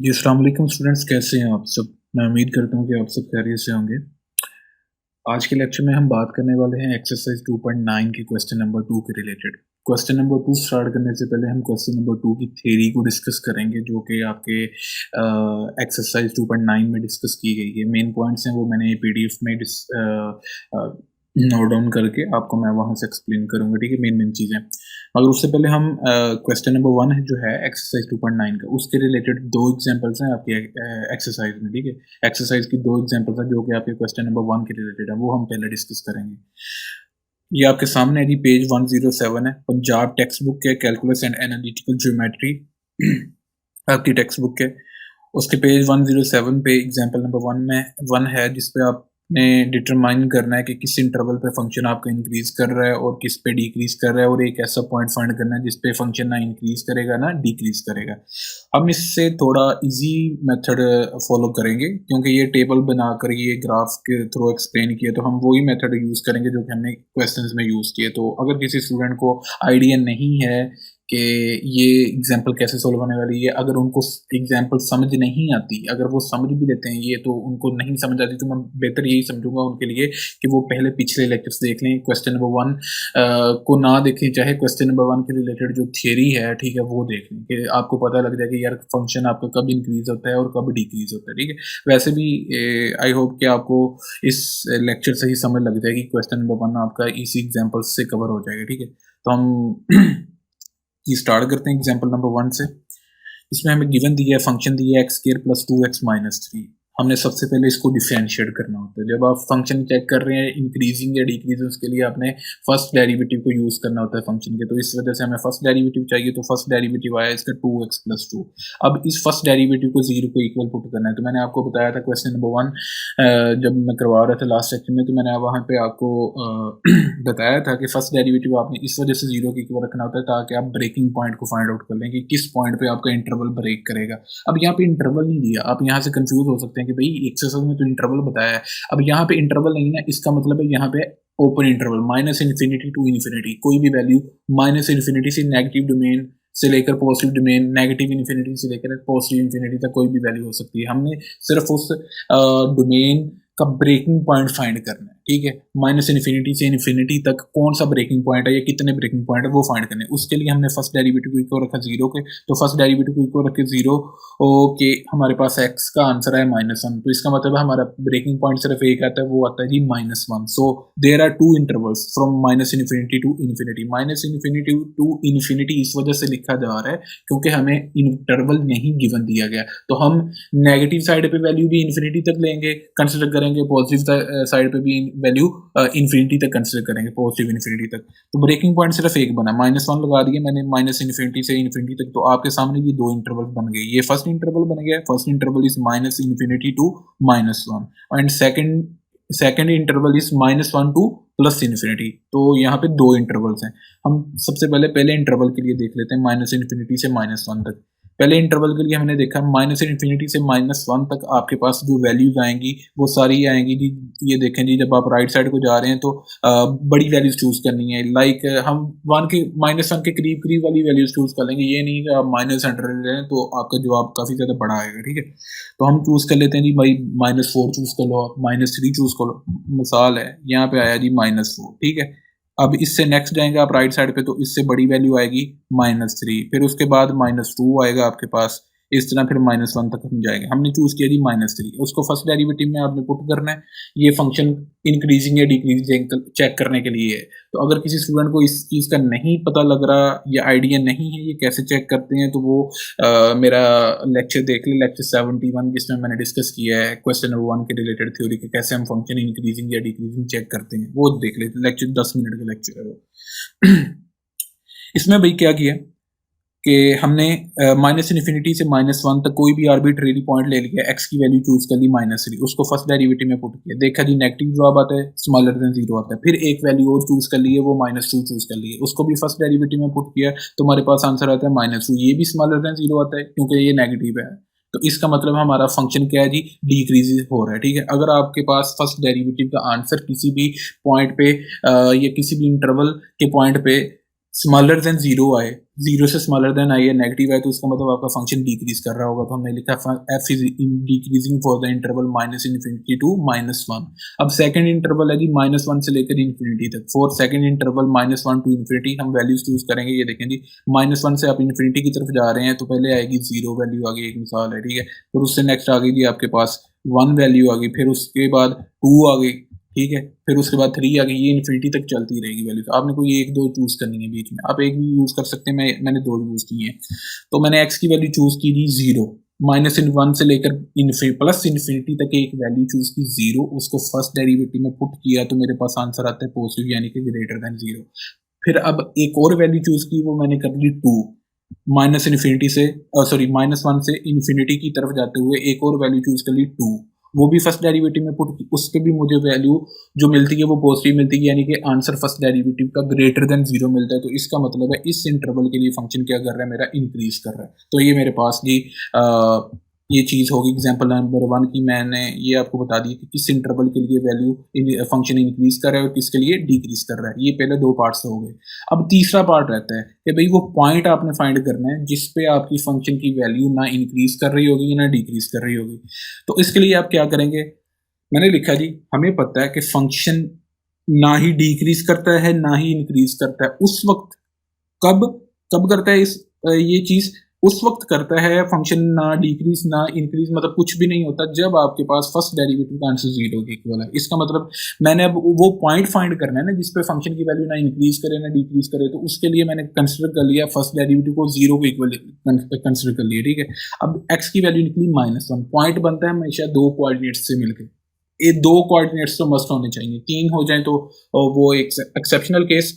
जी, अस्सलाम वालेकुम स्टूडेंट्स, कैसे हैं आप सब? मैं उम्मीद करता हूँ कि आप सब खैरियत से होंगे। आज के लेक्चर में हम बात करने वाले हैं एक्सरसाइज 2.9 के क्वेश्चन नंबर 2 के रिलेटेड। क्वेश्चन नंबर 2 स्टार्ट करने से पहले हम क्वेश्चन नंबर 2 की थ्योरी को डिस्कस करेंगे, जो कि आपके एक्सरसाइज 2.9 में डिस्कस की गई है। मेन पॉइंट्स हैं वो मैंने पीडीएफ में नोट डाउन करके आपको मैं वहाँ से एक्सप्लेन करूँगा, ठीक है, मेन चीज़ें। मगर उससे पहले हम क्वेश्चन नंबर 1 है जो है एक्सरसाइज 2.9 का, उसके रिलेटेड 2 एग्जांपल्स हैं आपके एक्सरसाइज में, ठीक है। एक्सरसाइज की 2 एग्जांपल्स हैं जो कि आपके क्वेश्चन नंबर 1 के रिलेटेड है, वो हम पहले डिस्कस करेंगे। ये आपके सामने है जी, पेज 107 है, पंजाब टेक्स्ट बुक है, कैलकुलस एंड एनालिटिकल ज्योमेट्री आपकी टेक्स्ट बुक है। उसके पेज 107 पे एग्जांपल नंबर 1 है, जिसपे आपने डिटरमाइन करना है कि किस इंटरवल पे फंक्शन आपका इंक्रीज कर रहा है और किस पे डिक्रीज कर रहा है, और एक ऐसा पॉइंट फाइंड करना है जिसपे फंक्शन ना इंक्रीज करेगा ना डिक्रीज करेगा। हम इससे थोड़ा इजी मेथड फॉलो करेंगे, क्योंकि ये टेबल बनाकर ये ग्राफ के थ्रू एक्सप्लेन किया, तो हम वही मेथड यूज करेंगे जो कि हमने क्वेश्चंस में यूज किए। तो अगर किसी स्टूडेंट को आइडिया नहीं है कि ये एग्जाम्पल कैसे सोल्व होने वाली है, अगर उनको एग्जाम्पल समझ नहीं आती, अगर वो समझ भी लेते हैं ये, तो उनको नहीं समझ आती, तो मैं बेहतर यही समझूंगा उनके लिए कि वो पहले पिछले लेक्चर्स देख लें, क्वेश्चन नंबर 1 को ना देखें, चाहे क्वेश्चन नंबर 1 के रिलेटेड जो थियरी है, ठीक है, वो देख लें कि आपको पता लग जाए कि यार फंक्शन आपका कब इंक्रीज होता है और कब डिक्रीज होता है, ठीक है। वैसे भी आई होप कि आपको इस लेक्चर से ही समझ लग जाएगी, क्वेश्चन नंबर 1 आपका इसी एग्जाम्पल से कवर हो जाएगा, ठीक है। तो हम ये स्टार्ट करते हैं एग्जांपल नंबर 1 से। इसमें हमें गिवन दिया है, फंक्शन दिया है x square plus 2x minus 3। हमने सबसे पहले इसको डिफरेंशिएट करना होता है। जब आप फंक्शन चेक कर रहे हैं इंक्रीजिंग या डिक्रीजिंग, उसके लिए आपने फर्स्ट डेरिवेटिव को यूज करना होता है फंक्शन के, तो इस वजह से हमें फर्स्ट डेरिवेटिव चाहिए, तो फर्स्ट डेरिवेटिव आया इसका 2x प्लस 2। अब इस फर्स्ट डेरिवेटिव को 0 को इक्वल पुट करना है। तो मैंने आपको बताया था क्वेश्चन नंबर 1 जब मैं करवा रहा था लास्ट सेक्शन में, तो मैंने वहाँ पे आपको बताया था कि फर्स्ट डेरिवेटिव आपने इस वजह से 0 के इक्वल रखना होता है ताकि आप ब्रेकिंग पॉइंट को फाइंड आउट कर लें कि किस पॉइंट पे आपका इंटरवल ब्रेक करेगा। अब यहाँ पे इंटरवल नहीं दिया, आप यहाँ से कंफ्यूज हो सकते हैं कि भाई एक्सरसाइज में तो इंटरवल बताया है, अब यहाँ पे इंटरवल नहीं ना, इसका मतलब है यहाँ पे open interval minus infinity to infinity, कोई भी वैल्यू माइनस इन्फिनिटी से नेगेटिव डोमेन से लेकर पॉजिटिव डोमेन, नेगेटिव इन्फिनिटी से लेकर पॉजिटिव इन्फिनिटी तक कोई भी वैल्यू हो सकती है। हमने सिर्फ उस डोमेन का ब्रेकिंग पॉइंट फाइंड करना है, ठीक है। माइनस इन्फिनिटी से इन्फिनिटी तक कौन सा ब्रेकिंग पॉइंट है या कितने ब्रेकिंग पॉइंट है वो फाइंड करने हैं। उसके लिए हमने फर्स्ट डेरिवेटिव को इक्वल रखा 0 के, तो फर्स्ट डेरिवेटिव को इक्वल रखे 0 के, हमारे पास x का आंसर है -1, तो इसका मतलब है हमारा ब्रेकिंग पॉइंट सिर्फ एक आता है, वो आता है जी -1। So there are two intervals from minus infinity to infinity. Minus infinity to infinity इस वजह से लिखा जा रहा है क्योंकि हमें इंटरवल नहीं गिवन दिया गया, तो हम नेगेटिव साइड पे वैल्यू भी इन्फिनिटी तक लेंगे, कंसिडर करेंगे, पॉजिटिव साइड पे भी वैल्यू इन्फिनिटी तक कंसिडर करेंगे, पॉजिटिव इन्फिनिटी तक। तो ब्रेकिंग पॉइंट सिर्फ एक बना, -1 लगा दिया मैंने माइनस इन्फिनिटी से इन्फिनिटी तक, तो आपके सामने ये 2 इंटरवल बन गए। ये फर्स्ट इंटरवल बन गया, first interval is minus infinity to -1 and second interval is -1 to plus infinity. तो यहाँ पे 2 इंटरवल्स हैं। हम सबसे पहले इंटरवल के लिए देख लेते हैं, माइनस इन्फिनिटी से -1 तक। पहले इंटरवल के लिए हमने देखा माइनस इन्फिनिटी से -1 तक आपके पास जो वैल्यूज आएंगी वो सारी आएंगी जी। ये देखें जी, जब आप राइट साइड को जा रहे हैं तो बड़ी वैल्यूज चूज करनी है, लाइक हम -1 के करीब करीब वाली वैल्यूज चूज कर लेंगे। ये नहीं कि आप -100 ले लें तो आपका जवाब काफी ज्यादा बड़ा आएगा, ठीक है। तो हम चूज कर लेते हैं जी भाई, -4 चूज कर लो, -3 चूज कर लो। मिसाल है यहाँ पे आया जी -4, ठीक है। अब इससे नेक्स्ट जाएंगे आप राइट साइड पे, तो इससे बड़ी वैल्यू आएगी -3, फिर उसके बाद -2 आएगा आपके पास, इस तरह फिर -1 तक हम जाएंगे। हमने चूज किया जी -3, उसको फर्स्ट डेरिवेटिव में आपने पुट करना है। ये फंक्शन इंक्रीजिंग या डिक्रीजिंग चेक करने के लिए है। तो अगर किसी स्टूडेंट को इस चीज का नहीं पता लग रहा या आइडिया नहीं है ये कैसे चेक करते हैं, तो वो मेरा लेक्चर देख ले, लेक्चर 71, जिसमें मैंने डिस्कस किया है क्वेश्चन नंबर 1 के रिलेटेड थ्योरी के, कैसे हम फंक्शन इंक्रीजिंग या डिक्रीजिंग चेक करते हैं, वो देख लेते। लेक्चर 10 मिनट का लेक्चर है वो। इसमें भाई क्या किया कि हमने माइनस इन्फिनिटी से -1 तक कोई भी आर्बिट्रेरी पॉइंट ले लिया, एक्स की वैल्यू चूज कर ली -3, उसको फर्स्ट डेरिवेटिव में पुट किया, देखा जी नेगेटिव जवाब आता है, स्मॉलर देन 0 आता है। फिर एक वैल्यू और चूज कर ली है, वो -2 चूज कर ली है, उसको भी फर्स्ट डेरिवेटिव में पुट किया, तो हमारे पास आंसर आता है -2। ये भी स्मॉलर देन 0 आता है क्योंकि ये नेगेटिव है, तो इसका मतलब हमारा फंक्शन क्या है जी, डिक्रीज हो रहा है, ठीक है। अगर आपके पास फर्स्ट डेरिवेटिव का आंसर किसी भी पॉइंट पे या किसी भी इंटरवल के पॉइंट पे स्मॉलर देन जीरो आए, जीरो से स्मॉलर देन आई है, नेगेटिव आए, तो इसका मतलब आपका फंक्शन डिक्रीज कर रहा होगा। तो हमने लिखा F is decreasing for the interval minus infinity to -1। अब सेकंड इंटरवल है जी -1 से लेकर इन्फिनिटी तक। For second interval -1 to infinity हम वैल्यूज चूज करेंगे। ये देखें जी, -1 से आप इन्फिनिटी की तरफ जा रहे हैं तो पहले आएगी जीरो वैल्यू आ गई, एक मिसाल है, ठीक है। फिर उससे नेक्स्ट आ गई जी आपके पास 1 वैल्यू आ गई, फिर उसके बाद 2 आ गई, ठीक है, फिर उसके बाद 3 आ गई, ये इन्फिनिटी तक चलती रहेगी वैल्यू। तो आपने कोई एक दो चूज करनी है बीच में, आप एक भी यूज कर सकते हैं, मैंने दो यूज की हैं। तो मैंने x की वैल्यू चूज की थी 0, -1 से लेकर प्लस इन्फिनिटी तक एक वैल्यू चूज की 0, उसको फर्स्ट डेरिवेटिव में पुट किया तो मेरे पास आंसर आता है पॉजिटिव, यानी कि ग्रेटर देन 0। फिर अब एक और वैल्यू चूज की, वो मैंने कर ली 2, माइनस इन्फिनिटी से सॉरी -1 से इन्फिनिटी की तरफ जाते हुए एक और वैल्यू चूज कर ली 2, वो भी फर्स्ट डेरिवेटिव में पुट की, उस पर भी मुझे वैल्यू जो मिलती है वो पॉजिटिव मिलती है, यानी कि आंसर फर्स्ट डेरिवेटिव का ग्रेटर देन 0 मिलता है। तो इसका मतलब है इस इंटरवल के लिए फंक्शन क्या कर रहा है, मेरा इंक्रीज कर रहा है। तो ये मेरे पास जी ये चीज होगी एग्जांपल नंबर 1 की। मैंने ये आपको बता दी कि किस इंटरवल के लिए वैल्यू फंक्शन इंक्रीज कर रहा है और किसके लिए डिक्रीज कर रहा है। ये पहले दो पार्ट्स हो गए। अब तीसरा पार्ट रहता है कि भाई वो पॉइंट आपने फाइंड करना है जिसपे आपकी फंक्शन की वैल्यू ना इंक्रीज कर रही होगी ना डिक्रीज कर रही होगी। तो इसके लिए आप क्या करेंगे, मैंने लिखा जी, हमें पता है कि फंक्शन ना ही डिक्रीज करता है ना ही इंक्रीज करता है। उस वक्त कब कब करता है ये चीज, उस वक्त करता है फंक्शन ना डिक्रीज ना इंक्रीज, मतलब कुछ भी नहीं होता जब आपके पास फर्स्ट डेरिवेटिव का आंसर 0 के इक्वल है। इसका मतलब मैंने अब वो पॉइंट फाइंड करना है ना जिसपे फंक्शन की वैल्यू ना इंक्रीज करे ना डिक्रीज करे, तो उसके लिए मैंने कंसिडर कर लिया फर्स्ट डेरिवेटिव को 0 के इक्वल कंसिडर कर लिया, ठीक है। अब x की वैल्यू निकली -1, पॉइंट बनता है हमेशा दो कोऑर्डिनेट्स से मिलकर। ये दो कोऑर्डिनेट्स तो मस्ट होने चाहिए, 3 हो जाए तो वो एक एक्सेप्शनल केस,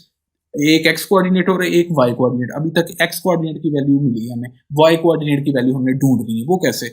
एक x कोऑर्डिनेट और एक y कोऑर्डिनेट। अभी तक x कोऑर्डिनेट की वैल्यू मिली है हमें, y कोऑर्डिनेट की वैल्यू हमने ढूंढनी है। वो कैसे,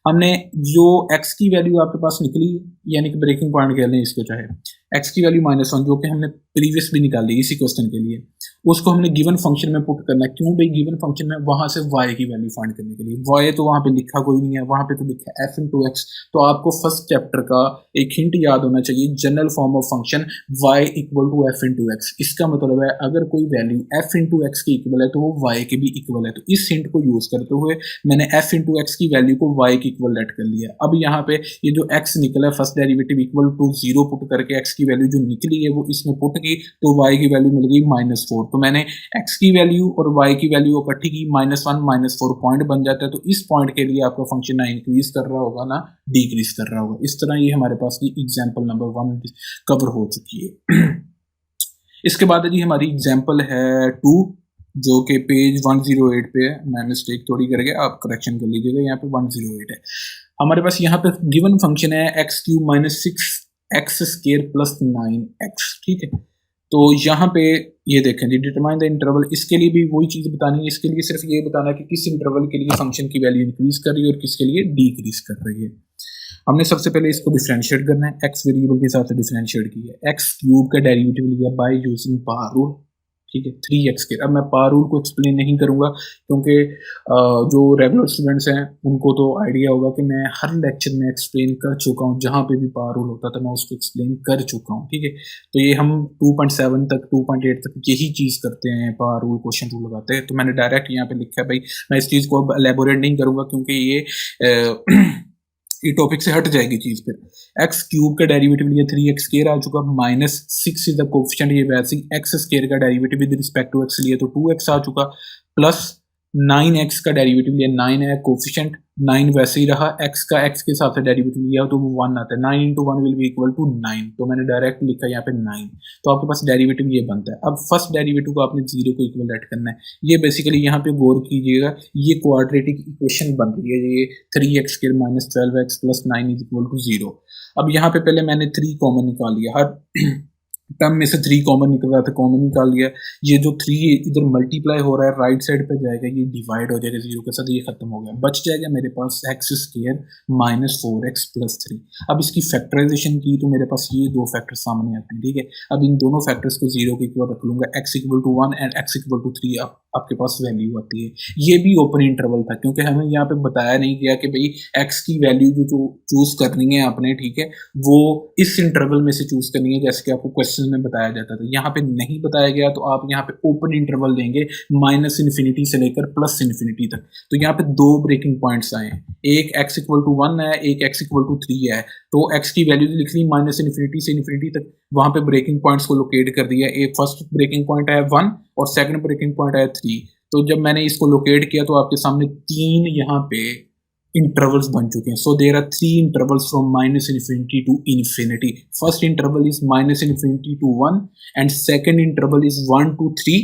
हमने जो x की वैल्यू आपके पास निकली, यानी कि ब्रेकिंग पॉइंट कह लें इसको चाहे, x की वैल्यू -1 जो कि हमने प्रीवियस भी निकाली इसी क्वेश्चन के लिए, उसको हमने गिवन फंक्शन में पुट करना है। क्यों भाई, गिवन फंक्शन में वहां से y की वैल्यू फाइंड करने के लिए। y तो वहां पे लिखा कोई नहीं है, वहां पे तो लिखा है f इंटू एक्स। तो आपको फर्स्ट चैप्टर का एक हिंट याद होना चाहिए, general form of function y equal to f into X. इसका मतलब है अगर कोई वैल्यू f इंटू एक्स की इक्वल है तो वो y के भी इक्वल है। तो इस हिंट को यूज करते हुए मैंने f इंटू एक्स की वैल्यू को y के इक्वल लेट कर लिया। अब यहाँ पे ये जो x निकला है first derivative equal to 0 put करके x की वैल्यू जो निकली है वो इसमें पुट की, तो y की वैल्यू मिल गई -4। तो मैंने x की वैल्यू और y की वैल्यू इकट्ठी की, -1 -4 पॉइंट बन जाता है। तो इस पॉइंट के लिए आपका फंक्शन ना इंक्रीज कर रहा होगा ना डिक्रीज कर रहा होगा। इस तरह ये हमारे पास की एग्जांपल नंबर 1 कवर हो चुकी है। इसके बाद जी हमारी एग्जांपल है 2 जो कि पेज 108 पे है। मैं मिस्टेक थोड़ी कर गया, आप करेक्शन कर लीजिएगा, यहाँ पे 108 है हमारे पास। यहाँ पे गिवन फंक्शन है x³ - 6x² + 9x, ठीक है। तो यहाँ पे ये देखें जी, डिटरमाइन द इंटरवल, इसके लिए भी वही चीज बतानी है। इसके लिए सिर्फ ये बताना है कि किस इंटरवल के लिए फंक्शन की वैल्यू इंक्रीज कर रही है और किसके लिए डिक्रीज कर रही है। हमने सबसे पहले इसको डिफरेंशिएट करना है, एक्स वेरिएबल के हिसाब से डिफरेंशिएट किया, x³ का डेरिवेटिव लिया बाय यूजिंग पावर रूल, ठीक है, 3x²। अब मैं पावर रूल को एक्सप्लेन नहीं करूंगा क्योंकि जो रेगुलर स्टूडेंट्स हैं उनको तो आइडिया होगा कि मैं हर लेक्चर में एक्सप्लेन कर चुका हूं, जहां पे भी पावर रूल होता था मैं उसको एक्सप्लेन कर चुका हूं, ठीक है। तो ये हम 2.7 तक 2.8 तक यही चीज़ करते हैं, पावर रूल क्वेश्चन रूल लगाते हैं। तो मैंने डायरेक्ट यहाँ पे लिखा है भाई, मैं इस चीज़ को अब एलेबोरेट नहीं करूंगा क्योंकि ये टॉपिक से हट जाएगी चीज। फिर x³ का डेरिवेटिव लिया 3x² आ चुका, -6 इज द कोफिशिएंट, ये वैसे ही x² का derivative with respect to x लिया तो 2x आ चुका, प्लस 9x का डेरिवेटिव लिया, 9 है कोफिशिएंट, 9 वैसे ही रहा, x का x के साथ डेरिवेटिव लिया तो वो 1 आता है, 9 × 1 विल बी इक्वल टू 9। तो मैंने डायरेक्ट लिखा यहाँ पे 9। तो आपके पास डेरिवेटिव ये बनता है। अब फर्स्ट डेरिवेटिव को आपने 0 को इक्वल लेट करना है। ये बेसिकली यहाँ पे गौर कीजिएगा, ये क्वाड्रेटिक इक्वेशन बन रही है, ये 3x² - 12x + 9 is equal to 0। अब यहाँ पे पहले मैंने 3 कॉमन निकाल लिया, हर टर्म में से 3 कॉमन निकल रहा था, कॉमन निकाल लिया। ये जो 3 इधर मल्टीप्लाई हो रहा है राइट साइड पे जाएगा, ये डिवाइड हो जाएगा 0 के साथ, ये खत्म हो गया। बच जाएगा मेरे पास x² - 4x + 3। अब इसकी फैक्टराइजेशन की तो मेरे पास ये दो फैक्टर सामने आते हैं, ठीक है। अब इन दोनों फैक्टर्स को 0 के इक्वल रख लूंगा, x = 1 एंड x = 3 आपके पास वैल्यू आती है। ये भी ओपन इंटरवल था क्योंकि हमें यहाँ पे बताया नहीं गया कि भाई x की वैल्यू जो चूज करनी है आपने, ठीक है, वो इस इंटरवल में से चूज करनी है, जैसे कि आपको क्वेश्चन क्वेश्चन में बताया जाता था, यहाँ पे नहीं बताया गया, तो आप यहाँ पे ओपन इंटरवल लेंगे -इन्फिनिटी से लेकर +इन्फिनिटी तक। तो यहाँ पे दो ब्रेकिंग पॉइंट्स आए हैं, एक x इक्वल टू 1 है, एक x इक्वल टू 3 है। तो x की वैल्यू लिख ली -इन्फिनिटी से इन्फिनिटी तक, वहां पे ब्रेकिंग पॉइंट्स को लोकेट कर दिया। एक फर्स्ट ब्रेकिंग पॉइंट है 1 और सेकंड ब्रेकिंग पॉइंट है 3। तो जब मैंने इसको लोकेट किया तो आपके सामने 3 यहाँ पे इंटरवल्स बन चुके हैं। So there are 3 intervals from -infinity to infinity. First interval is -infinity to 1 and second interval is 1 to 3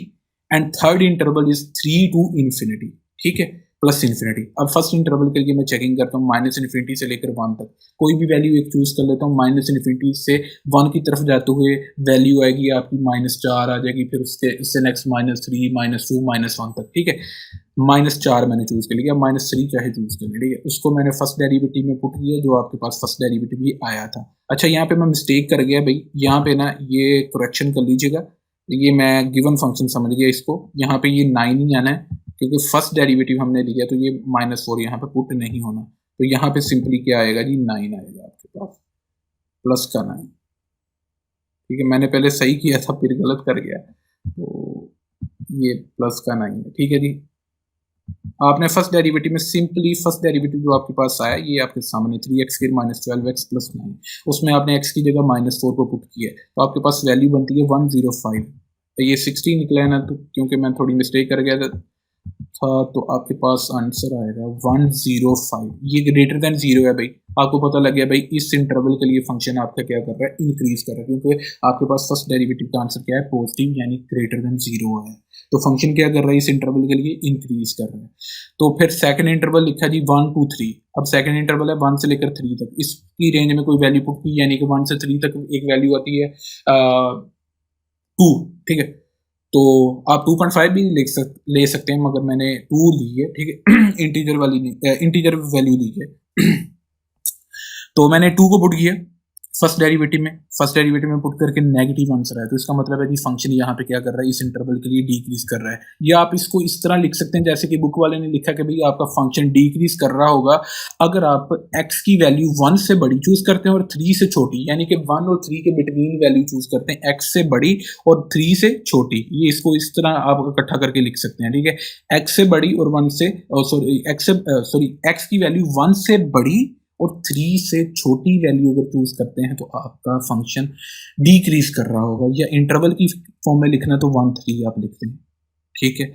and third interval is 3 to infinity, ठीक है, +इन्फिनिटी। अब फर्स्ट इंटरवल के लिए मैं चेकिंग करता हूँ -इन्फिनिटी से लेकर 1 तक, कोई भी वैल्यू एक चूज कर लेता हूँ। -इन्फिनिटी से 1 की तरफ जाते हुए वैल्यू आएगी आपकी -4 आ जाएगी, फिर उससे नेक्स्ट -3, -2, -1 तक, ठीक है। -4 मैंने चूज कर लिया, -3 चाहे चूज कर लिया, ठीक है। उसको मैंने फर्स्ट डेरिवेटिव में पुट किया, जो आपके पास फर्स्ट डेरिवेटिव भी आया था। अच्छा, यहाँ पे मैं मिस्टेक कर गया भाई, यहाँ पे ना ये करेक्शन कर लीजिएगा, ये मैं गिवन फंक्शन समझ गया इसको, यहाँ पे ये 9 ही आना है क्योंकि फर्स्ट डेरिवेटिव हमने लिया, तो ये -4 यहाँ पे पुट नहीं होना। तो यहाँ पे सिंपली क्या आएगा जी, 9 आएगा आपके पास, प्लस का 9, ठीक है। मैंने पहले सही किया था फिर गलत कर गया, तो ये प्लस का 9 है, ठीक है जी। आपने फर्स्ट डेरिवेटिव में सिंपली फर्स्ट डेरिवेटिव जो आपके पास आया ये आपके सामने 3x फिर -12x + 9, उसमें आपने x की जगह -4 को पुट किया, तो आपके पास वैल्यू बनती है 105। तो ये 60 निकला है ना, तो क्योंकि मैं थोड़ी मिस्टेक कर गया था, तो आपके पास आंसर आएगा 105। ये ग्रेटर देन 0 है भाई, आपको पता लग गया भाई इस इंटरवल के लिए फंक्शन आपका क्या कर रहा है, इंक्रीज कर रहा है, क्योंकि आपके पास फर्स्ट डेरिवेटिव का आंसर क्या है, पॉजिटिव, यानी ग्रेटर देन 0 है। तो फंक्शन क्या कर रहा है इस इंटरवल के लिए, इंक्रीज कर रहा है। तो फिर सेकंड इंटरवल लिखा जी 1 to 3। अब सेकंड इंटरवल है 1 से लेकर 3 तक, इसकी रेंज में कोई वैल्यू पुट की, यानी कि 1 से 3 तक एक वैल्यू आती है 2, ठीक है। तो आप 2.5 भी ले सकते हैं, मगर मैंने 2 ली है, ठीक है। इंटीजर वाली इंटीजर वैल्यू ली है। तो मैंने 2 को पुट किया फर्स्ट डेरिवेटिव में पुट करके नेगेटिव आंसर है, तो इसका मतलब है कि फंक्शन यहाँ पे क्या कर रहा है, इस इंटरवल के लिए डिक्रीज कर रहा है। या आप इसको इस तरह लिख सकते हैं जैसे कि बुक वाले ने लिखा कि भाई आपका फंक्शन डिक्रीज कर रहा होगा अगर आप x की वैल्यू 1 से बड़ी चूज करते हैं और 3 से छोटी, यानी कि 1 और 3 के बिटवीन वैल्यू चूज करते हैं, x से बड़ी और 3 से छोटी। ये इसको इस तरह आप इकट्ठा करके लिख सकते हैं, ठीक है। x से बड़ी और 1 से x की वैल्यू 1 से बड़ी और 3 से छोटी वैल्यू अगर चूज करते हैं तो आपका फंक्शन डिक्रीज कर रहा होगा। या इंटरवल की फॉर्म में लिखना तो 1, 3 आप लिखते हैं, ठीक है।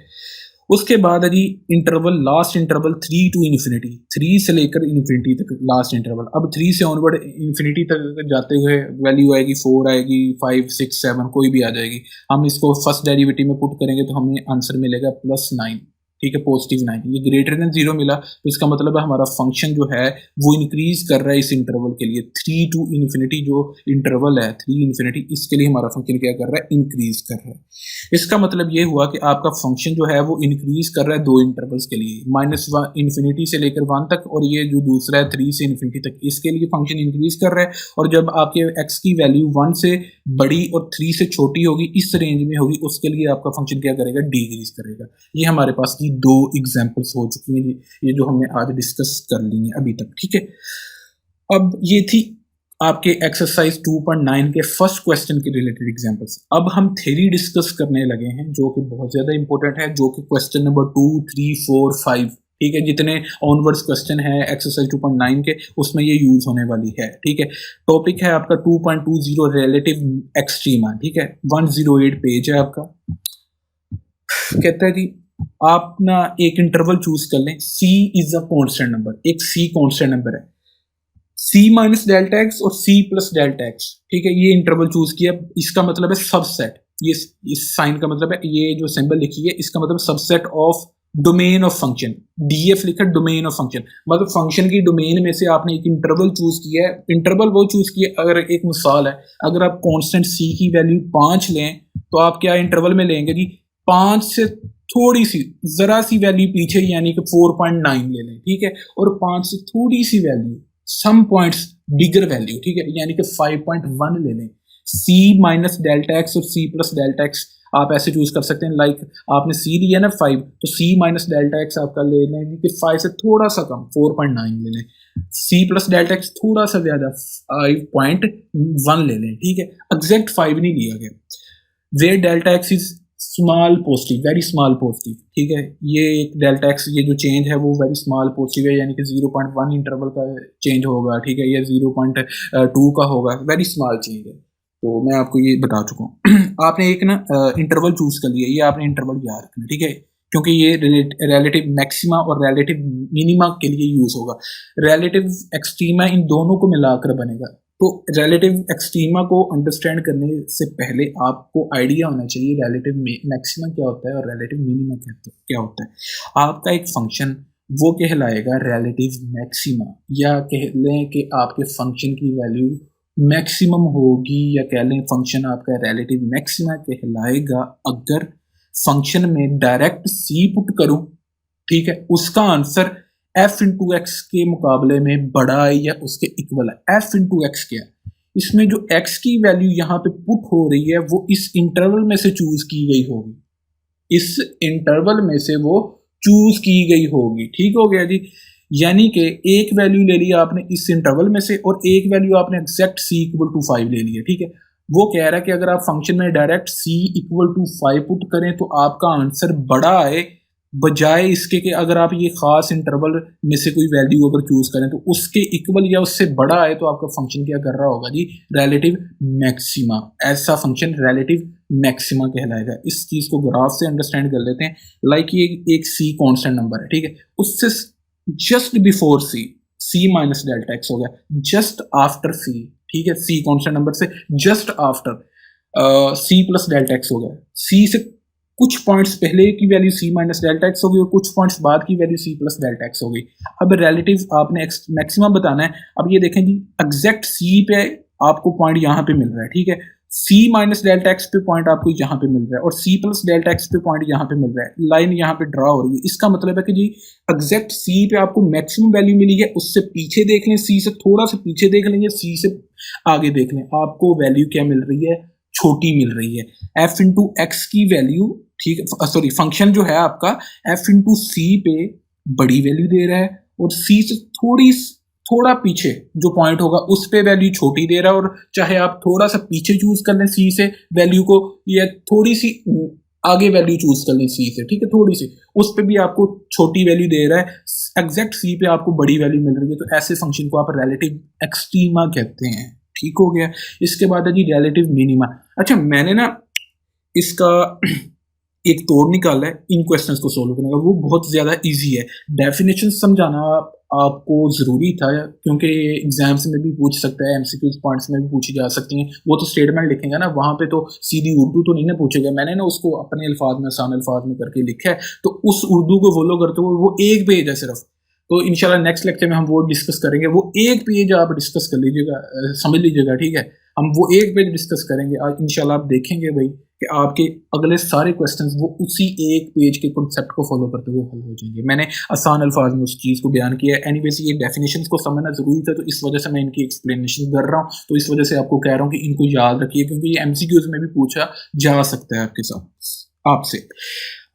उसके बाद है जी interval, last interval 3 to infinity, 3 से लेकर इन्फिनिटी तक लास्ट इंटरवल। अब 3 से ऑनवर्ड इन्फिनिटी तक जाते हुए वैल्यू आएगी 4 आएगी, 5, 6, 7 कोई भी आ जाएगी। हम इसको फर्स्ट डेरिवेटिव में पुट करेंगे तो हमें आंसर मिलेगा +9, ठीक है, +9। ये ग्रेटर देन 0 मिला, तो इसका मतलब है हमारा फंक्शन जो है वो इंक्रीज कर रहा है इस इंटरवल के लिए। 3 to इन्फिनिटी जो इंटरवल है 3 इन्फिनिटी, इसके लिए हमारा फंक्शन क्या कर रहा है, इंक्रीज कर रहा है। इसका मतलब ये हुआ कि आपका फंक्शन जो है वो इंक्रीज कर रहा है 2 इंटरवल्स के लिए, -1 से लेकर 1 तक, और ये जो दूसरा है 3 से इन्फिनिटी तक, इसके लिए फंक्शन इंक्रीज कर रहा है। और जब आपके x की वैल्यू 1 से बड़ी और 3 से छोटी होगी, इस रेंज में होगी, उसके लिए आपका फंक्शन क्या करेगा, डिक्रीज करेगा। ये हमारे पास की 2 एग्जांपल्स हो चुकी हैं, ये जो हमने आज डिस्कस कर ली है अभी तक, ठीक है। अब ये थी आपके एक्सरसाइज 2.9 के फर्स्ट क्वेश्चन के रिलेटेड एग्जांपल्स। अब हम थ्योरी डिस्कस करने लगे हैं जो कि बहुत ज्यादा इंपॉर्टेंट है, जो कि क्वेश्चन नंबर 2, 3, 4, 5, ठीक है, जितने ऑनवर्ड्स क्वेश्चन है एक्सरसाइज 2.9 के उसमें ये यूज होने वाली है, ठीक है। टॉपिक है आपका 2.20 रिलेटिव एक्सट्रीमा, ठीक है। 108 पेज है आपका। कहता है जी आप ना एक इंटरवल चूज कर लें, c is a constant number, एक c कांस्टेंट नंबर है, c - डेल्टा x और c + डेल्टा x, ठीक है। ये इंटरवल चूज किया, इसका मतलब है सबसेट, ये इस साइन का मतलब है, ये जो सिंबल लिखी है इसका मतलब subset of domain of function, df लिखा डोमेन ऑफ फंक्शन, मतलब फंक्शन की डोमेन में से आपने एक इंटरवल चूज किया है। इंटरवल वो चूज किया, अगर एक मिसाल है, अगर आप कांस्टेंट c की वैल्यू 5 लें तो आप क्या इंटरवल में लेंगे जी, 5 से थोड़ी सी जरा सी वैल्यू पीछे, यानी कि 4.9 ले लें, ठीक है। और 5 से थोड़ी सी वैल्यू, सम पॉइंट्स बिगर वैल्यू, ठीक है, यानी कि 5.1 ले लें। c - डेल्टा x और c + डेल्टा x आप ऐसे चूज कर सकते हैं, लाइक आपने c लिया ना 5, तो c - डेल्टा x आपका ले लें कि 5 से थोड़ा सा कम 4.9 ले लें। सी प्लस डेल्टा एक्स थोड़ा सा ज़्यादा 5.1 ले लें, ठीक है, एग्जैक्ट 5 नहीं लिया गया। Where delta X is small positive, very small positive, ठीक है, ये एक डेल्टा एक्स ये जो चेंज है वो वेरी स्मॉल पॉजिटिव है, यानी कि 0.1 इंटरवल का चेंज होगा, ठीक है, या 0.2 का होगा, वेरी स्मॉल चेंज है। तो मैं आपको ये बता चुका हूँ। आपने एक ना इंटरवल चूज कर लिया, ये आपने इंटरवल याद रखना, ठीक है, क्योंकि ये रिलेटिव मैक्सिमा और रिलेटिव मिनिमा के लिए यूज होगा। रिलेटिव एक्सट्रीमा इन दोनों को मिलाकर बनेगा। तो रिलेटिव एक्सट्रीमा को अंडरस्टैंड करने से पहले आपको आइडिया होना चाहिए रिलेटिव मैक्सिमा क्या होता है और रिलेटिव मिनिमा क्या होता है। आपका एक फंक्शन वो कहलाएगा रिलेटिव मैक्सिमा, या कह लें कि आपके फंक्शन की वैल्यू मैक्सिमम होगी, या कह लें फंक्शन आपका रिलेटिव मैक्सिमा कहलाएगा अगर फंक्शन में डायरेक्ट सी पुट करूं, ठीक है, उसका आंसर एफ इंटू एक्स के मुकाबले में बड़ा है या उसके इक्वल है। एफ इंटू एक्स क्या है, इसमें जो एक्स की वैल्यू यहाँ पे पुट हो रही है वो इस इंटरवल में से चूज की गई होगी, इस इंटरवल में से वो चूज की गई होगी, ठीक हो गया जी। यानी कि एक वैल्यू ले लिया आपने इस इंटरवल में से और एक वैल्यू आपने एग्जैक्ट सी इक्वल टू 5 ले लिया, ठीक है। वो कह रहा है कि अगर आप फंक्शन में direct C equal to 5 put करें तो आपका आंसर बड़ा आए, बजाय इसके कि अगर आप ये खास इंटरवल में से कोई वैल्यू अगर चूज करें तो उसके इक्वल या उससे बड़ा आए तो आपका फंक्शन क्या कर रहा होगा जी, रिलेटिव मैक्सिमा। ऐसा फंक्शन रिलेटिव मैक्सिमा कहलाएगा। इस चीज को ग्राफ से अंडरस्टैंड कर लेते हैं। लाइक ये एक सी कांस्टेंट नंबर है, ठीक है, उससे just before C minus delta X हो गया, जस्ट आफ्टर सी, ठीक है, सी कांस्टेंट नंबर से just after C plus delta X हो गया। सी से कुछ पॉइंट्स पहले की वैल्यू सी माइनस डेल्टा एक्स होगी और कुछ पॉइंट्स बाद की वैल्यू सी प्लस डेल्टा एक्स होगी। अब रिलेटिव आपने मैक्सिमम बताना है। अब ये देखें जी, एग्जैक्ट सी पे आपको पॉइंट यहाँ पे मिल रहा है, ठीक है, सी माइनस डेल्टा एक्स पे पॉइंट आपको यहाँ पे मिल रहा है और सी प्लस डेल्टा एक्स पे पॉइंट यहाँ पे मिल रहा है। लाइन यहाँ पे ड्रा हो रही है, इसका मतलब है कि जी एग्जैक्ट सी पे आपको मैक्सिमम वैल्यू मिली है, उससे पीछे देख लें, सी से थोड़ा सा पीछे देख लेंगे, सी से आगे देख लें, आपको वैल्यू क्या मिल रही है, छोटी मिल रही है। एफ इंटू एक्स की वैल्यू, ठीक है, सॉरी, फंक्शन जो है आपका एफ इंटू सी पे बड़ी वैल्यू दे रहा है और सी से थोड़ा पीछे जो पॉइंट होगा उस पे वैल्यू छोटी दे रहा है। और चाहे आप थोड़ा सा पीछे चूज कर लें सी से वैल्यू को, या थोड़ी सी आगे वैल्यू चूज कर लें सी से, ठीक है, थोड़ी सी, उस पे भी आपको छोटी वैल्यू दे रहा है, एग्जैक्ट सी पे आपको बड़ी वैल्यू मिल रही है। तो ऐसे फंक्शन को आप रिलेटिव एक्सट्रीमा कहते हैं, ठीक हो गया। इसके बाद है जी रिलेटिव मिनिमा। अच्छा, मैंने ना इसका एक तोड़ निकाला है इन क्वेश्चंस को सोल्व करने का, वो बहुत ज्यादा इजी है। डेफिनेशन समझाना आपको जरूरी था क्योंकि एग्जाम्स में भी पूछ सकता है, एमसीक्यू पॉइंट्स में भी पूछी जा सकती हैं। वो तो स्टेटमेंट लिखेंगे ना, वहां पे तो सीधी उर्दू तो नहीं ना पूछेगा। मैंने ना उसको अपने अल्फाज में, आसान अल्फाज में करके लिखा है, तो उस उर्दू को फॉलो करते हुए वो एक पेज है सिर्फ। तो इंशाल्लाह नेक्स्ट लेक्चर में हम वो डिस्कस करेंगे। वो एक पेज आप डिस्कस कर लीजिएगा, समझ लीजिएगा, ठीक है। हम वो एक पेज डिस्कस करेंगे आज इंशाल्लाह। आप देखेंगे भाई कि आपके अगले सारे क्वेश्चंस वो उसी एक पेज के कॉन्सेप्ट को फॉलो करते हुए हल हो जाएंगे। मैंने आसान अल्फाज में उस चीज़ को बयान किया है। एनीवेज ये डेफिनेशंस को समझना जरूरी था, तो इस वजह से मैं इनकी एक्सप्लेनेशन कर रहा हूँ। तो इस वजह से आपको कह रहा हूँ कि इनको याद रखिए, क्योंकि ये एमसीक्यूज में भी पूछा जा सकता है आपके साथ आपसे।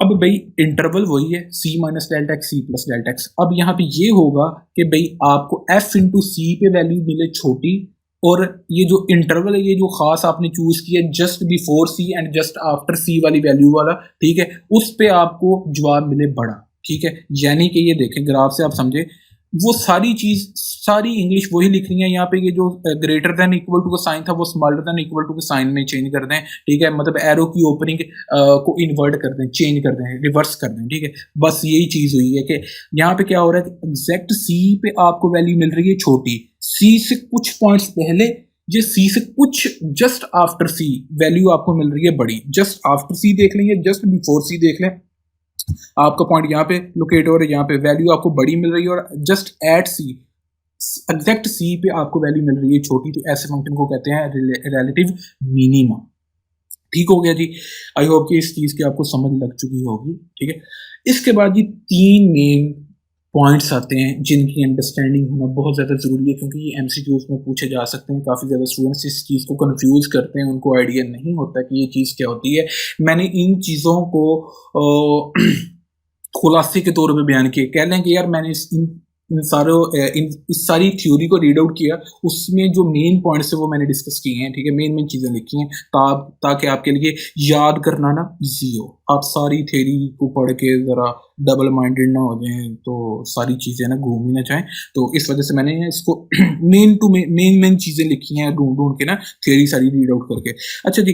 अब भाई इंटरवल वही है, C minus delta X, C plus delta X. अब यहाँ पे ये होगा कि भाई आपको एफ इंटू सी पे वैल्यू मिले छोटी, और ये जो इंटरवल है, ये जो खास आपने चूज किया just before C and just after C वाली वैल्यू वाला, ठीक है, उस पे आपको जवाब मिले बड़ा, ठीक है। यानी कि ये देखें ग्राफ से आप समझे, वो सारी चीज, सारी इंग्लिश वही लिख रही है यहाँ पे। ये जो ग्रेटर देन इक्वल टू का साइन था वो स्मॉलर देन इक्वल टू के साइन में चेंज कर दें, ठीक है, मतलब एरो की ओपनिंग को इन्वर्ट कर दें, चेंज कर दें, रिवर्स कर दें, ठीक है। बस यही चीज हुई है कि यहाँ पे क्या हो रहा है कि एग्जैक्ट सी पे आपको वैल्यू मिल रही है छोटी, सी से कुछ पॉइंट्स पहले, ये सी से कुछ जस्ट आफ्टर सी वैल्यू आपको मिल रही है बड़ी। जस्ट आफ्टर सी देख लें या जस्ट बिफोर सी देख लें, आपका पॉइंट यहाँ पे लोकेट हो रहा है, यहाँ पे वैल्यू आपको बड़ी मिल रही है, और जस्ट एट सी, एग्जैक्ट सी पे आपको वैल्यू मिल रही है छोटी। तो ऐसे फंक्शन को कहते हैं रिलेटिव मिनिमा, ठीक हो गया जी। आई होप कि इस चीज की आपको समझ लग चुकी होगी, ठीक है। इसके बाद ये तीन मेन पॉइंट्स आते हैं जिनकी अंडरस्टैंडिंग होना बहुत ज़्यादा ज़रूरी है, क्योंकि ये एमसीक्यूज में पूछे जा सकते हैं। काफ़ी ज़्यादा स्टूडेंट्स इस चीज़ को कंफ्यूज करते हैं, उनको आइडिया नहीं होता कि ये चीज़ क्या होती है। मैंने इन चीज़ों को खुलासे के तौर पे बयान किए। कह लें कि यार मैंने इस सारी थ्योरी को रीड आउट किया, उसमें जो मेन पॉइंट्स है वो मैंने डिस्कस किए हैं, ठीक है, मेन मेन चीज़ें लिखी हैं ताकि आपके लिए याद करना ना ईजी हो, आप सारी थ्योरी को पढ़ के ज़रा डबल माइंडेड ना हो जाएं, तो सारी चीज़ें ना घूम ही ना जाएं, तो इस वजह से मैंने इसको मेन चीज़ें लिखी हैं ढूंढ ढूंढ के ना, थ्योरी सारी रीड आउट करके। अच्छा जी,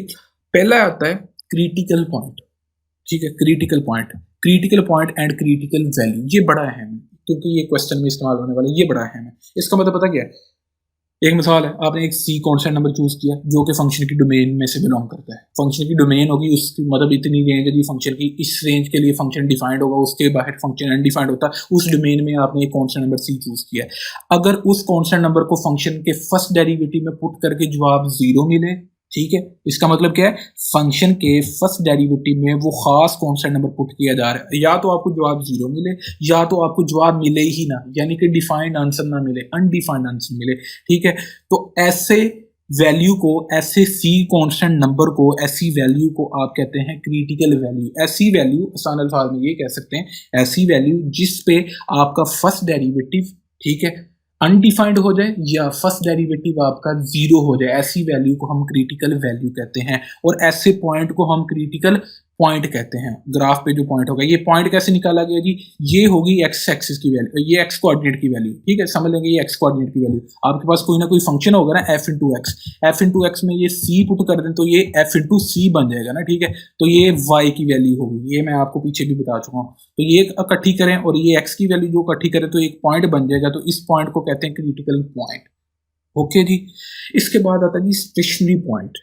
पहला आता है क्रिटिकल पॉइंट, ठीक है, critical point and critical value, ये बड़ा अहम है क्योंकि ये क्वेश्चन में इस्तेमाल होने वाला है, ये बड़ा अहम है। इसका मतलब पता क्या है, एक मिसाल है, आपने एक सी कांस्टेंट नंबर चूज किया जो कि फंक्शन की डोमेन में से बिलोंग करता है, फंक्शन की डोमेन होगी उसकी मतलब इतनी रेंज है जी फंक्शन की, इस रेंज के लिए फंक्शन डिफाइंड होगा, उसके बाहर फंक्शन अनडिफाइंड होता है, उस डोमेन में आपने एक कांस्टेंट नंबर सी चूज किया। अगर उस कांस्टेंट नंबर को फंक्शन के फर्स्ट डेरिवेटिव में पुट करके जवाब 0 मिले, ठीक है, इसका मतलब क्या है, फंक्शन के फर्स्ट डेरिवेटिव में वो खास कांस्टेंट नंबर पुट किया जा रहा है, या तो आपको जवाब 0 मिले या तो आपको जवाब मिले ही ना, यानी कि डिफाइंड आंसर ना मिले, अनडिफाइंड आंसर मिले, ठीक है। तो ऐसे वैल्यू को, ऐसे सी कांस्टेंट नंबर को, ऐसी वैल्यू को आप कहते हैं क्रिटिकल वैल्यू। ऐसी वैल्यू आसान अल्फाज में ये कह सकते हैं, ऐसी वैल्यू जिस पे आपका फर्स्ट डेरिवेटिव, ठीक है, अनडिफाइंड हो जाए या फर्स्ट डेरिवेटिव आपका 0 हो जाए, ऐसी वैल्यू को हम क्रिटिकल वैल्यू कहते हैं। और ऐसे पॉइंट को हम क्रिटिकल पॉइंट कहते हैं। ग्राफ पे जो पॉइंट होगा, ये पॉइंट कैसे निकाला गया जी, ये होगी एक्स एक्सिस की वैल्यू, ये एक्स कोऑर्डिनेट की वैल्यू, ठीक है, समझ लेंगे ये एक्स कोऑर्डिनेट की वैल्यू। आपके पास कोई ना कोई फंक्शन होगा ना एफ इंटू एक्स में ये सी पुट कर दें तो ये एफ इंटू सी बन जाएगा ना, ठीक है। तो ये वाई की वैल्यू होगी, ये मैं आपको पीछे भी बता चुका हूँ। तो ये इकट्ठी करें और ये एक्स की वैल्यू जो इकट्ठी करें तो एक पॉइंट बन जाएगा, तो इस पॉइंट को कहते हैं क्रिटिकल पॉइंट। ओके जी, इसके बाद आता है जी स्टेशनरी पॉइंट।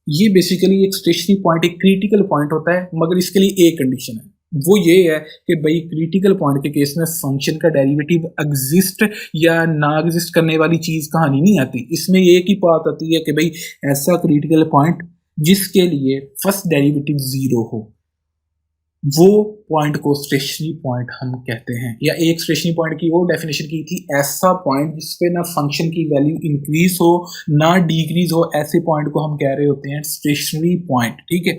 ये बेसिकली एक स्टेशनरी पॉइंट, एक क्रिटिकल पॉइंट होता है, मगर इसके लिए एक कंडीशन है, वो ये है कि भाई क्रिटिकल पॉइंट के केस में फंक्शन का डेरिवेटिव एग्जिस्ट या ना एग्जिस्ट करने वाली चीज कहानी नहीं आती। इसमें एक ही बात आती है कि भाई ऐसा क्रिटिकल पॉइंट जिसके लिए फर्स्ट डेरिवेटिव 0 हो, वो पॉइंट को स्टेशनरी पॉइंट हम कहते हैं। या एक स्टेशनरी पॉइंट की और डेफिनेशन की थी, ऐसा पॉइंट जिसपे ना फंक्शन की वैल्यू इंक्रीज हो ना डिक्रीज हो, ऐसे पॉइंट को हम कह रहे होते हैं स्टेशनरी पॉइंट, ठीक है।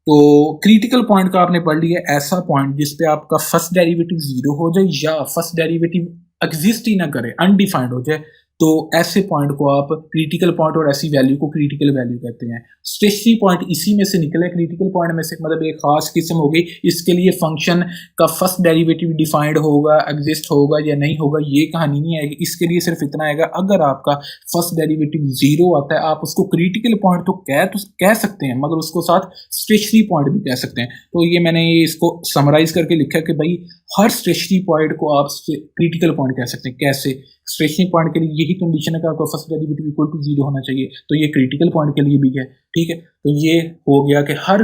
तो क्रिटिकल पॉइंट का आपने पढ़ लिया, ऐसा पॉइंट जिसपे आपका फर्स्ट डेरिवेटिव 0 हो जाए या फर्स्ट डेरिवेटिव एग्जिस्ट ही ना करे, अनडिफाइंड हो जाए, तो ऐसे पॉइंट को आप क्रिटिकल पॉइंट और ऐसी वैल्यू को क्रिटिकल वैल्यू कहते हैं। स्टेशनरी पॉइंट इसी में से निकले, क्रिटिकल पॉइंट में से, मतलब एक खास किस्म हो गई, इसके लिए फंक्शन का फर्स्ट डेरिवेटिव डिफाइंड होगा, एग्जिस्ट होगा या नहीं होगा, ये कहानी नहीं आएगी। इसके लिए सिर्फ इतना आएगा, अगर आपका फर्स्ट डेरिवेटिव 0 आता है, आप उसको क्रिटिकल पॉइंट तो कह सकते हैं, मगर उसको साथ स्टेशनरी पॉइंट भी कह सकते हैं। तो ये मैंने इसको समराइज करके लिखा है कि भाई हर स्टेशनरी पॉइंट को आप क्रिटिकल पॉइंट कह सकते हैं। कैसे? स्टेशनरी पॉइंट के लिए यही कंडीशन है कि आपका फर्स्ट डेरिवेटिव इक्वल टू 0 होना चाहिए, तो ये क्रिटिकल पॉइंट के लिए भी है, ठीक है। तो ये हो गया कि हर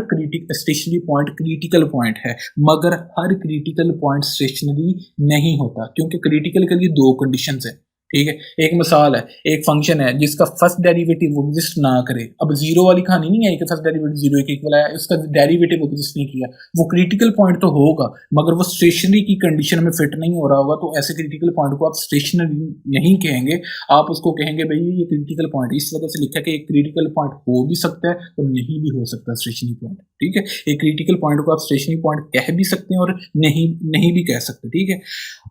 स्टेशनरी पॉइंट क्रिटिकल पॉइंट है, मगर हर क्रिटिकल पॉइंट स्टेशनरी नहीं होता, क्योंकि क्रिटिकल के लिए 2 कंडीशंस है, ठीक है। एक मिसाल है, एक फंक्शन है जिसका फर्स्ट डेरिवेटिव एग्जिस्ट ना करे। अब 0 वाली कहानी नहीं है कि फर्स्ट डेरिवेटिव 0 के इक्वल है, उसका डेरिवेटिव एग्जिस्ट नहीं किया, वो क्रिटिकल पॉइंट तो होगा मगर वो स्टेशनरी की कंडीशन में फिट नहीं हो रहा होगा, तो ऐसे क्रिटिकल पॉइंट को आप स्टेशनरी नहीं कहेंगे, आप उसको कहेंगे भाई ये क्रिटिकल पॉइंट। इस वजह से लिखा कि एक क्रिटिकल पॉइंट हो भी सकता है और नहीं भी हो सकता स्टेशनरी पॉइंट, ठीक है। एक क्रिटिकल पॉइंट को आप स्टेशनरी पॉइंट कह भी सकते हैं और नहीं भी कह सकते, ठीक है।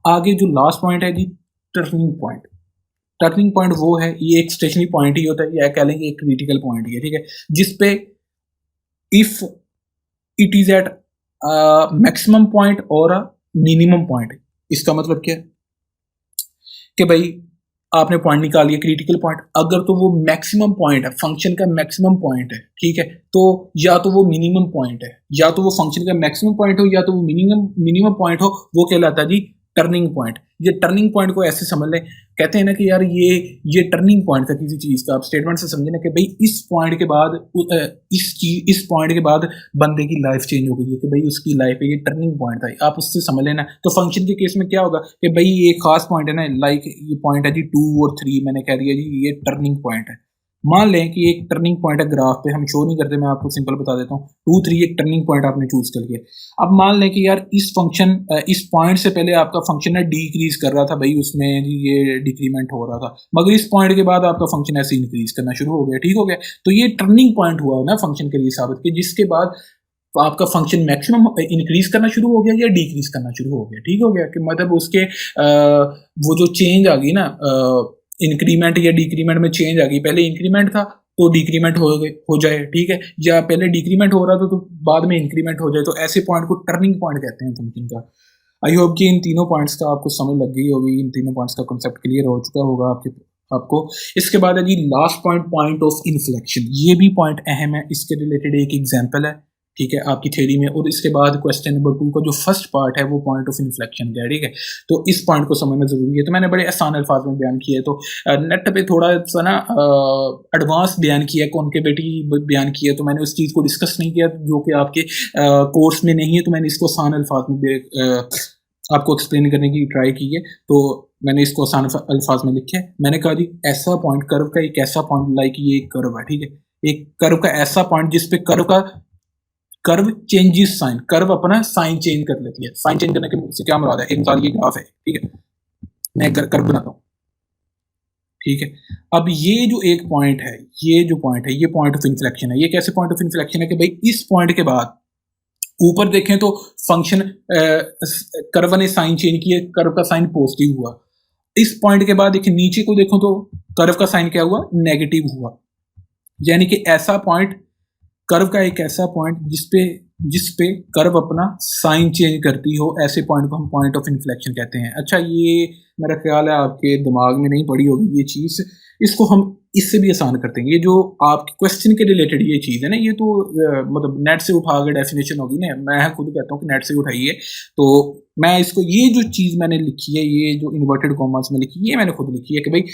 आगे जो लास्ट पॉइंट है जी, टर्निंग पॉइंट। टर्निंग पॉइंट वो है, ये एक स्टेशनरी पॉइंट ही होता है या कह लेंगे एक क्रिटिकल पॉइंट ही है, ठीक है, जिसपे if it is at maximum point और मिनिमम पॉइंट। इसका मतलब क्या है कि भाई आपने पॉइंट निकाल लिया क्रिटिकल पॉइंट, अगर तो वो मैक्सिमम पॉइंट है, फंक्शन का मैक्सिमम पॉइंट है, ठीक है, तो या तो वो मिनिमम पॉइंट है, या तो वो फंक्शन का मैक्सिमम पॉइंट हो, या तो वो मिनिमम पॉइंट हो, वो कहलाता है जी टर्निंग पॉइंट। ये टर्निंग पॉइंट को ऐसे समझ लें, कहते हैं ना कि यार ये टर्निंग पॉइंट था किसी चीज का, आप स्टेटमेंट से समझे ना कि भाई इस पॉइंट के बाद इस पॉइंट के बाद बंदे की लाइफ चेंज हो गई है, कि भाई उसकी लाइफ है, ये टर्निंग पॉइंट था, आप उससे समझ लेना। तो फंक्शन के केस में क्या होगा कि भाई ये खास पॉइंट है ना, लाइक ये पॉइंट है जी 2 और 3, मैंने कह दिया जी ये टर्निंग पॉइंट है। मान लें कि एक टर्निंग पॉइंट है, ग्राफ पे हम शो नहीं करते, मैं आपको सिंपल बता देता हूँ, 2 3 एक टर्निंग पॉइंट आपने चूज कर लिया। अब मान लें कि यार इस पॉइंट से पहले आपका फंक्शन है डिक्रीज कर रहा था, भाई उसमें ये डिक्रीमेंट हो रहा था, मगर इस पॉइंट के बाद आपका फंक्शन ऐसे इंक्रीज करना शुरू हो गया, ठीक हो गया। तो ये टर्निंग पॉइंट हुआ ना फंक्शन के लिए साबित, कि जिसके बाद आपका फंक्शन मैक्सिमम इंक्रीज करना शुरू हो गया या डिक्रीज करना शुरू हो गया, ठीक हो गया कि मतलब उसके वो जो चेंज आ गई ना, इंक्रीमेंट या डिक्रीमेंट में चेंज आ गई, पहले इंक्रीमेंट था तो डिक्रीमेंट हो जाए, ठीक है, या पहले डिक्रीमेंट हो रहा था तो बाद में इंक्रीमेंट हो जाए, तो ऐसे पॉइंट को टर्निंग पॉइंट कहते हैं फंक्शन का। आई होप कि इन तीनों पॉइंट्स का आपको समझ लग गई होगी, इन तीनों पॉइंट्स का कॉन्सेप्ट क्लियर हो चुका होगा आपको। इसके बाद है जी last point, point of inflection. ये भी पॉइंट अहम है, इसके रिलेटेड एक एग्जांपल है, ठीक है, आपकी थ्योरी में। और इसके बाद क्वेश्चन नंबर 2 का जो फर्स्ट पार्ट है वो पॉइंट ऑफ इन्फ्लेक्शन का है, ठीक है। तो इस पॉइंट को समझना जरूरी है। तो मैंने बड़े आसान अल्फाज में बयान किया है, तो नेट पे थोड़ा सा ना एडवांस बयान किया, कॉन्केविटी बयान किया, तो मैंने उस चीज़ को डिस्कस नहीं किया जो कि आपके कोर्स में नहीं है, तो मैंने इसको आसान अल्फाज में आपको एक्सप्लेन करने की ट्राई की है। तो मैंने इसको आसान अल्फाज में लिखे। मैंने कहा जी ऐसा पॉइंट, कर्व का एक ऐसा पॉइंट, लाइक ये एक कर्व है, ठीक है, एक कर्व का ऐसा पॉइंट जिसपे कर्व चेंजेस साइन, कर्व अपना साइन चेंज कर लेती है। साइन चेंज करने के से क्या मुराद है, एक मिसाल ये ग्राफ है, ठीक है, मैं कर्व बनाता हूँ, ठीक है। अब ये जो एक पॉइंट है, ये जो पॉइंट है, ये पॉइंट ऑफ इन्फ्लेक्शन है। ये कैसे पॉइंट ऑफ इन्फ्लेक्शन है कि भाई इस पॉइंट के बाद ऊपर देखें तो फंक्शन कर्व ने साइन चेंज किया, कर्व का साइन पॉजिटिव हुआ। इस पॉइंट के बाद देखिए नीचे को देखो तो कर्व का साइन क्या हुआ, नेगेटिव हुआ। यानी कि ऐसा पॉइंट, कर्व का एक ऐसा पॉइंट जिसपे कर्व अपना साइन चेंज करती हो, ऐसे पॉइंट को हम पॉइंट ऑफ इन्फ्लेक्शन कहते हैं। अच्छा, ये मेरा ख्याल है आपके दिमाग में नहीं पड़ी होगी ये चीज़, इसको हम इससे भी आसान करते हैं। ये जो आपके क्वेश्चन के रिलेटेड ये चीज़ है ना, ये तो मतलब नेट से उठा के डेफिनेशन होगी ना, मैं खुद कहता हूँ कि नेट से उठाइए। तो मैं इसको, ये जो चीज़ मैंने लिखी है, ये जो इन्वर्टेड कॉमर्स में लिखी है, ये मैंने खुद लिखी है कि भाई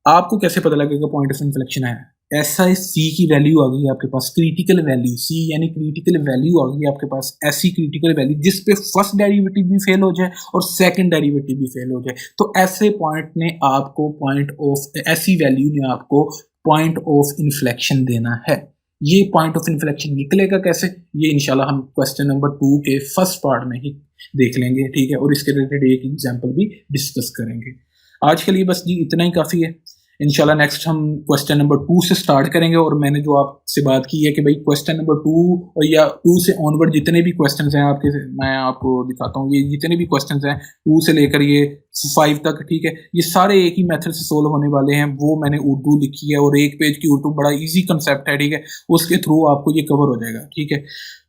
आपको कैसे पता लगेगा पॉइंट ऑफ इन्फ्लेक्शन है। ऐसा सी की वैल्यू आ गई आपके पास, क्रिटिकल वैल्यू, सी यानी क्रिटिकल वैल्यू आ गई आपके पास, ऐसी क्रिटिकल वैल्यू जिस पे फर्स्ट डेरिवेटिव भी फेल हो जाए और सेकंड डेरिवेटिव भी फेल हो जाए, तो ऐसे पॉइंट ने आपको पॉइंट ऑफ, ऐसी वैल्यू ने आपको पॉइंट ऑफ इन्फ्लेक्शन देना है। ये पॉइंट ऑफ इन्फ्लेक्शन निकलेगा कैसे, ये इंशाल्लाह हम क्वेश्चन नंबर 2 के फर्स्ट पार्ट में ही देख लेंगे, ठीक है, और इसके रिलेटेड एक एग्जाम्पल भी डिस्कस करेंगे। आज के लिए बस जी इतना ही काफ़ी है। इंशाल्लाह नेक्स्ट हम क्वेश्चन नंबर 2 से स्टार्ट करेंगे। और मैंने जो आपसे बात की है कि भाई क्वेश्चन नंबर 2 या 2 से ऑनवर्ड जितने भी क्वेश्चंस हैं आपके, मैं आपको दिखाता हूँ, ये जितने भी क्वेश्चंस हैं 2 से लेकर ये 5 तक, ठीक है, ये सारे एक ही मेथड से सोल्व होने वाले हैं। वो मैंने उर्दू लिखी है और एक पेज की उर्दू, बड़ा ईजी कंसेप्ट है, ठीक है, उसके थ्रू आपको ये कवर हो जाएगा, ठीक है।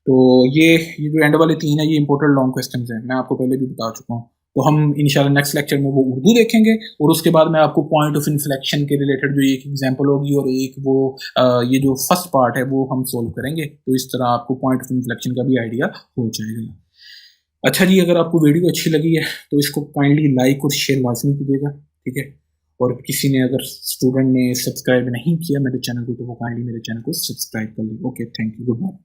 तो ये जो एंड वाले 3 है ये इंपॉर्टेंट लॉन्ग क्वेश्चंस हैं, मैं आपको पहले भी बता चुका हूँ। तो हम इंशाल्लाह नेक्स्ट लेक्चर में वो उर्दू देखेंगे और उसके बाद मैं आपको पॉइंट ऑफ इन्फ्लेक्शन के रिलेटेड जो एक एग्जांपल होगी और एक वो ये जो फर्स्ट पार्ट है वो हम सोल्व करेंगे। तो इस तरह आपको पॉइंट ऑफ इन्फ्लेक्शन का भी आइडिया हो जाएगा। अच्छा जी, अगर आपको वीडियो अच्छी लगी है तो इसको काइंडली लाइक और शेयर लाजमी कीजिएगा, ठीक है। और किसी ने, अगर स्टूडेंट ने सब्सक्राइब नहीं किया मेरे चैनल को, तो वो काइंडली मेरे चैनल को सब्सक्राइब कर ले। Okay, thank you, good bye.